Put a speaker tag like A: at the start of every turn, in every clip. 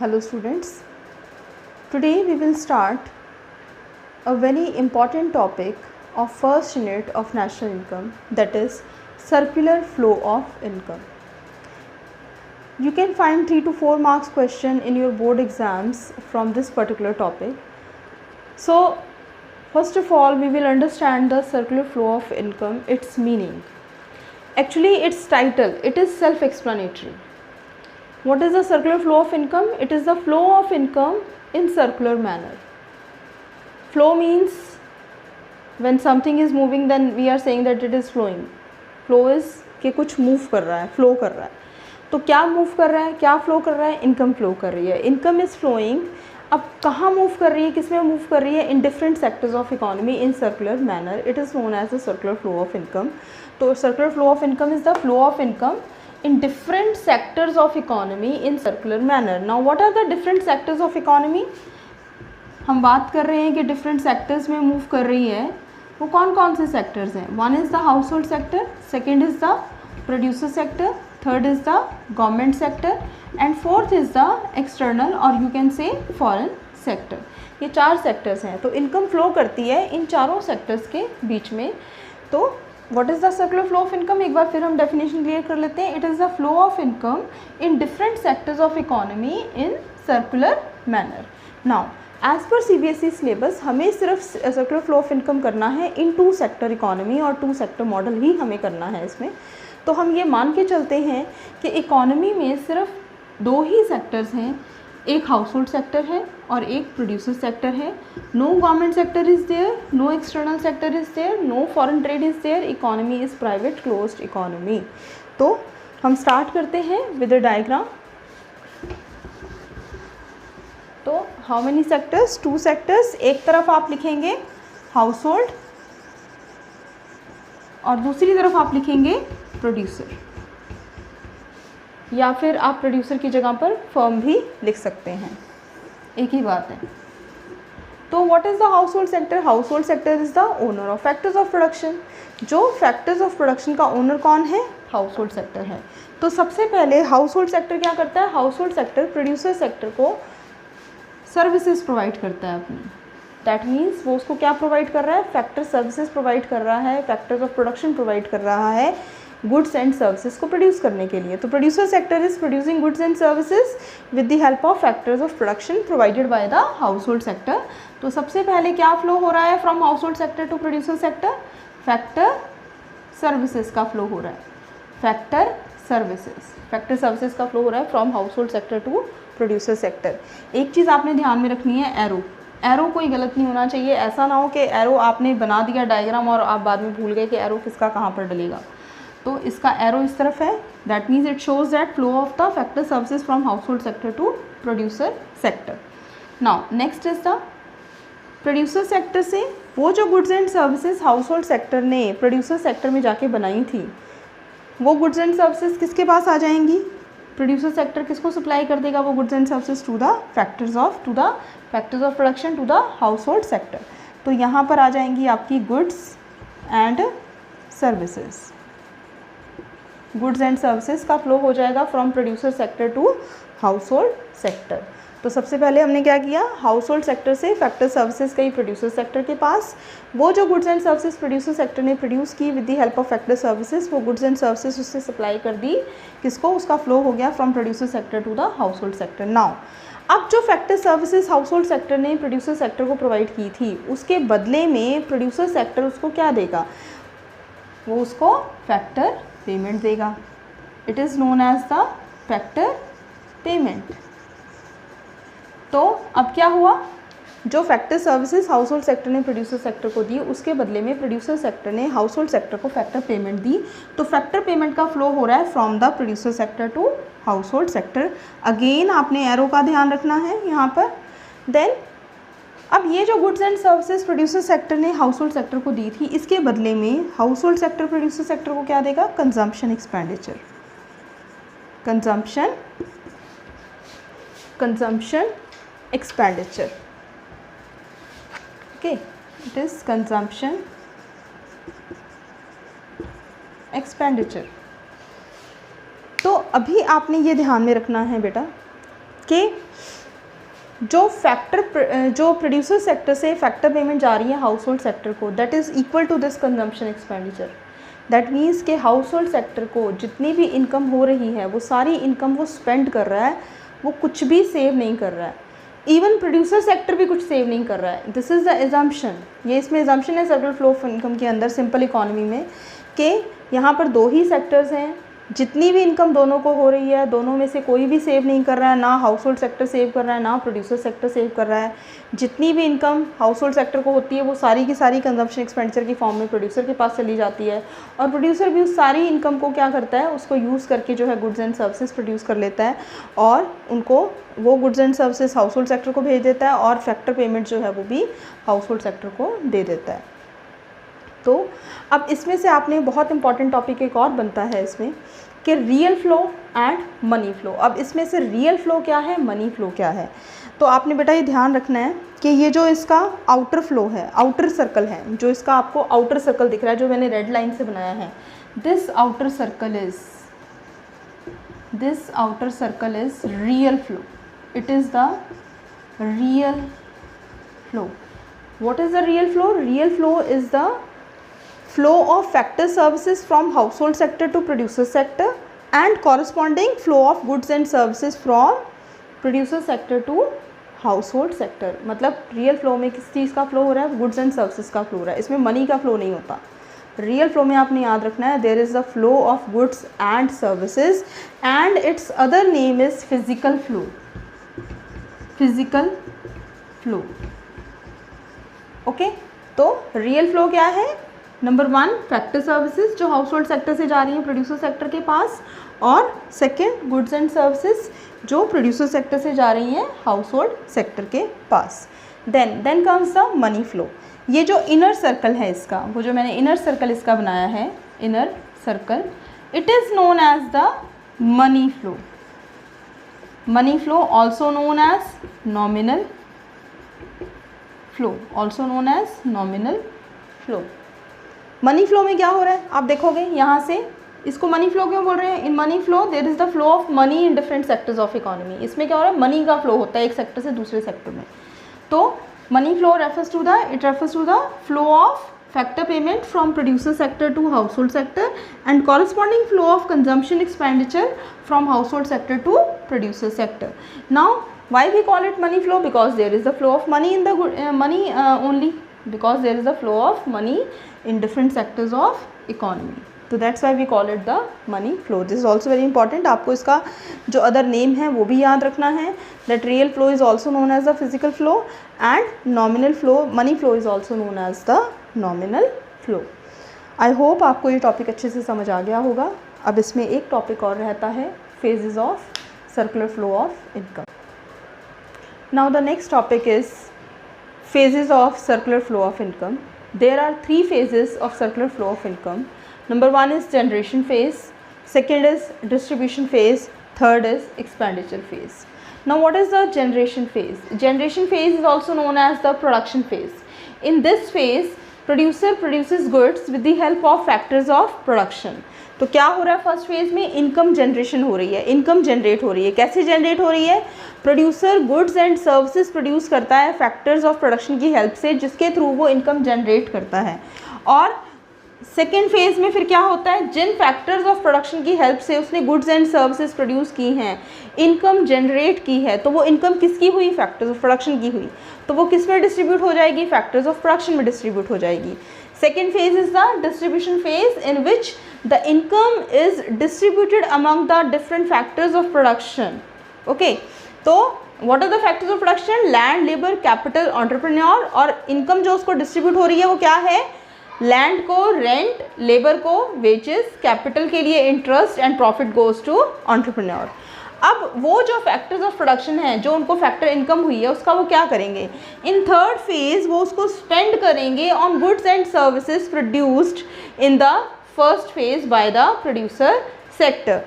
A: Hello students, today we will start a very important topic of first unit of national income, that is circular flow of income. You can find 3 to 4 marks question in your board exams from this particular topic. So first of all we will understand the circular flow of income, its meaning. Actually its title, it is self-explanatory. What is the circular flow of income? It is the flow of income in circular manner. Flow means when something is moving then we are saying that it is flowing. Flow is कि कुछ move कर रहा है, flow कर रहा है. तो क्या move कर रहा है, क्या flow कर रहा है? Income flow कर रही है. Income is flowing. अब कहाँ move कर रही है, किस में move कर रही है? In different sectors of economy in circular manner. It is known as the circular flow of income. तो circular flow of income is the flow of income in different sectors of economy in circular manner. Now what are the different sectors of economy? हम बात कर रहे हैं कि different sectors में move कर रही है. वो कौन कौन से sectors हैं? One is the household sector, second is the producer sector, third is the government sector and fourth is the external or you can say foreign sector. ये 4 sectors हैं. तो income flow करती है इन चारों sectors के बीच में. तो What is the circular flow of income? एक बार फिर हम definition clear कर लेते हैं. It is the flow of income in different sectors of economy in circular manner. Now, as per CBSE syllabus हमें सिर्फ circular flow of income करना है in 2 sector economy और 2 sector model ही हमें करना है इसमें. तो हम ये मान के चलते हैं कि economy में सिर्फ 2 ही sectors हैं. एक हाउसहोल्ड सेक्टर है और एक प्रोड्यूसर सेक्टर है. No government sector is there, no external sector is there, no foreign trade is there. Economy is private closed economy. तो हम स्टार्ट करते हैं विद द डायग्राम. तो हाउ मेनी सेक्टर्स? 2 सेक्टर्स. एक तरफ आप लिखेंगे हाउसहोल्ड और दूसरी तरफ आप लिखेंगे प्रोड्यूसर, या फिर आप प्रोड्यूसर की जगह पर फर्म भी लिख सकते हैं, एक ही बात है. तो what is the household sector? Household sector is the owner of factors of production. जो फैक्टर्स ऑफ प्रोडक्शन का ओनर कौन है? हाउसहोल्ड सेक्टर है. तो सबसे पहले हाउसहोल्ड सेक्टर क्या करता है? हाउसहोल्ड सेक्टर प्रोड्यूसर सेक्टर को सर्विसेज प्रोवाइड करता है अपनी. दैट मीन्स वो उसको क्या प्रोवाइड कर रहा है? फैक्टर सर्विसेज प्रोवाइड कर रहा है, फैक्टर्स ऑफ प्रोडक्शन प्रोवाइड कर रहा है गुड्स एंड सर्विसेज को प्रोड्यूस करने के लिए. तो producer sector is producing goods and services with the help of factors of production provided by the household sector. तो सबसे पहले क्या फ्लो हो रहा है from household sector to producer sector? Factor services का फ्लो हो रहा है. फैक्टर सर्विसेज का फ्लो हो रहा है from household sector to producer sector. एक चीज़ आपने ध्यान में रखनी है, एरो कोई गलत नहीं होना चाहिए. ऐसा ना हो कि एरो आपने बना दिया डायग्राम और आप बाद में भूल गए कि एरो किसका कहाँ पर डलेगा. तो इसका एरो इस तरफ है. That means it shows that flow of the factor services from household sector to producer sector. Now next is the producer sector से वो जो goods and services household sector ने प्रोड्यूसर सेक्टर में जाके बनाई थी, वो गुड्स एंड सर्विसेज किसके पास आ जाएंगी? प्रोड्यूसर सेक्टर किसको सप्लाई कर देगा वो goods and services? To the factors of production to the household sector. तो यहाँ पर आ जाएंगी आपकी goods and services. Goods and services का फ्लो हो जाएगा from producer sector to household sector. तो सबसे पहले हमने क्या किया? हाउसहोल्ड सेक्टर से फैक्टर सर्विसेज गई प्रोड्यूसर सेक्टर के पास. वो जो goods and services producer sector ने प्रोड्यूस की with the help of factor services, वो गुड्स एंड सर्विसेज उससे सप्लाई कर दी किसको? उसका फ्लो हो गया from producer sector to the household sector. Now अब जो फैक्टर सर्विसेज हाउसहोल्ड सेक्टर ने प्रोड्यूसर सेक्टर को प्रोवाइड की थी, उसके बदले में प्रोड्यूसर सेक्टर उसको क्या देगा? वो उसको फैक्टर पेमेंट देगा. It is known as the factor payment. तो अब क्या हुआ? जो फैक्टर सर्विसेज हाउसहोल्ड सेक्टर ने प्रोड्यूसर सेक्टर को दी, उसके बदले में प्रोड्यूसर सेक्टर ने हाउसहोल्ड सेक्टर को फैक्टर पेमेंट दी. तो फैक्टर पेमेंट का फ्लो हो रहा है from the producer sector to household sector. Again आपने एरो का ध्यान रखना है यहाँ पर. देन अब ये जो goods and services producer sector ने हाउसहोल्ड सेक्टर को दी थी, इसके बदले में हाउसहोल्ड सेक्टर प्रोड्यूसर सेक्टर को क्या देगा? Consumption expenditure. Consumption expenditure. Okay, it is consumption expenditure. तो अभी आपने ये ध्यान में रखना है बेटा कि जो प्रोड्यूसर सेक्टर से फैक्टर पेमेंट जा रही है हाउस होल्ड सेक्टर को, that is equal to this consumption expenditure. That means के हाउस होल्ड सेक्टर को जितनी भी इनकम हो रही है वो सारी इनकम वो स्पेंड कर रहा है, वो कुछ भी सेव नहीं कर रहा है। इवन प्रोड्यूसर सेक्टर भी कुछ सेव नहीं कर रहा है। दिस इज़ द एजम्पशन, ये इसमें एजम्पशन है सर्कुलर फ्लो ऑफ इनकम के अंदर सिंपल इकोनॉमी में, कि यहाँ पर दो ही सेक्टर्स हैं, जितनी भी इनकम दोनों को हो रही है दोनों में से कोई भी सेव नहीं कर रहा है, ना हाउस होल्ड सेक्टर सेव कर रहा है ना प्रोड्यूसर सेक्टर सेव कर रहा है। जितनी भी इनकम हाउस होल्ड सेक्टर को होती है वो सारी की सारी कंजम्पशन एक्सपेंडिचर की फॉर्म में प्रोड्यूसर के पास चली जाती है, और प्रोड्यूसर भी उस सारी इनकम को क्या करता है, उसको यूज़ करके जो है गुड्स एंड सर्विसेज प्रोड्यूस कर लेता है, और उनको वो goods and services house hold sector को भेज देता है, और फैक्टर पेमेंट जो है वो भी हाउस होल्ड सेक्टर को दे देता है। तो अब इसमें से आपने बहुत इंपॉर्टेंट टॉपिक एक और बनता है इसमें कि real flow and money flow. अब इसमें से रियल फ्लो क्या है, मनी फ्लो क्या है, तो आपने बेटा ये ध्यान रखना है कि ये जो इसका आउटर फ्लो है, आउटर सर्कल है, जो इसका आपको आउटर सर्कल दिख रहा है जो मैंने रेड लाइन से बनाया है, this outer circle is real flow. It is the real flow. What is the real flow? Real flow is the flow of factor services from household sector to producer sector and corresponding flow of goods and services from producer sector to household sector। मतलब real flow में किस चीज़ का flow हो रहा है, goods and services का flow हो रहा है, इसमें मनी का फ्लो नहीं होता। रियल फ्लो में आपने याद रखना है there is the flow of goods and services and its other name is physical flow. Physical flow, okay. तो रियल फ्लो क्या है, नंबर 1 फैक्टर सर्विसेज जो हाउस होल्ड सेक्टर से जा रही हैं प्रोड्यूसर सेक्टर के पास, और सेकंड गुड्स एंड सर्विसेज जो प्रोड्यूसर सेक्टर से जा रही हैं हाउस होल्ड सेक्टर के पास। Then comes the money flow. ये जो इनर सर्कल है इसका, वो जो मैंने इनर सर्कल इसका बनाया है, inner circle, it is known as the money flow. Money flow also known as nominal flow, also known as nominal flow. Money flow में क्या हो रहा है आप देखोगे यहाँ से, इसको मनी फ्लो क्यों बोल रहे हैं, in money flow there is the flow of money in different sectors of economy. इसमें क्या हो रहा है, मनी का फ्लो होता है एक सेक्टर से दूसरे सेक्टर में। तो money flow refers to the flow of factor payment from producer sector to household sector and corresponding flow of consumption expenditure from household sector to producer sector. Now why we call it money flow, because there is the flow of money in the money only, because there is the flow of money in different sectors of economy. So that's why we call it the money flow. This is also very important, आपको इसका जो other name है वो भी याद रखना है, that real flow is also known as the physical flow and nominal flow, money flow is also known as the nominal flow. I hope आपको ये टॉपिक अच्छे से समझ आ गया होगा। अब इसमें एक टॉपिक और रहता है, phases of circular flow of income. Now the next topic is phases of circular flow of income. There are 3 phases of circular flow of income. Number 1 is generation phase, second is distribution phase, third is expenditure phase. Now what is the generation phase? Generation phase is also known as the production phase. In this phase, producer produces goods with the help of factors of production. तो क्या हो रहा है first phase में, income generation हो रही है, income generate हो रही है। कैसे जनरेट हो रही है, producer goods and services produce करता है फैक्टर्स ऑफ प्रोडक्शन की हेल्प से, जिसके थ्रू वो इनकम जनरेट करता है। और सेकेंड फेज में फिर क्या होता है, जिन फैक्टर्स ऑफ प्रोडक्शन की हेल्प से उसने गुड्स एंड सर्विसेज प्रोड्यूस की हैं, इनकम जनरेट की है, तो वो इनकम किसकी हुई, फैक्टर्स ऑफ प्रोडक्शन की हुई, तो वो किस में डिस्ट्रीब्यूट हो जाएगी, फैक्टर्स ऑफ प्रोडक्शन में डिस्ट्रीब्यूट हो जाएगी। Second phase is the distribution phase in which the income is distributed among the different factors of production. Okay, तो what are the factors of production, land, labour, capital, entrepreneur. और income जो उसको distribute हो रही है वो क्या है, लैंड को रेंट, लेबर को वेजेस, कैपिटल के लिए interest and profit goes to entrepreneur. अब वो जो फैक्टर्स ऑफ प्रोडक्शन है, जो उनको फैक्टर इनकम हुई है, उसका वो क्या करेंगे, इन थर्ड फेज वो उसको स्पेंड करेंगे on goods and services produced in the first phase by the producer sector.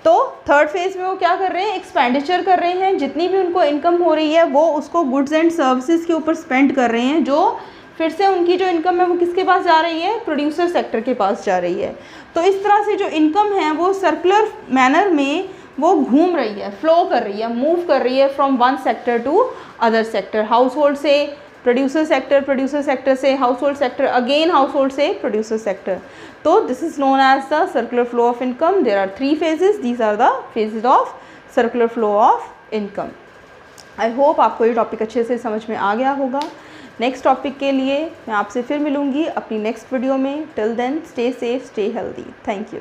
A: तो थर्ड फेज में वो क्या कर रहे हैं, एक्सपेंडिचर कर रहे हैं, जितनी भी उनको इनकम हो रही है वो उसको गुड्स एंड सर्विसेज के ऊपर स्पेंड कर रहे हैं, जो फिर से उनकी जो इनकम है वो किसके पास जा रही है, प्रोड्यूसर सेक्टर के पास जा रही है। तो इस तरह से जो इनकम है वो सर्कुलर मैनर में वो घूम रही है, फ्लो कर रही है, मूव कर रही है from one sector to other sector. Household से प्रोड्यूसर सेक्टर, प्रोड्यूसर सेक्टर से household sector, again household से प्रोड्यूसर सेक्टर। तो this is known as the circular flow of income. There are 3 phases, these are the phases of circular flow of income. I hope आपको ये topic अच्छे से समझ में आ गया होगा। नेक्स्ट टॉपिक के लिए मैं आपसे फिर मिलूँगी अपनी नेक्स्ट वीडियो में। Till then stay safe, stay healthy. Thank you.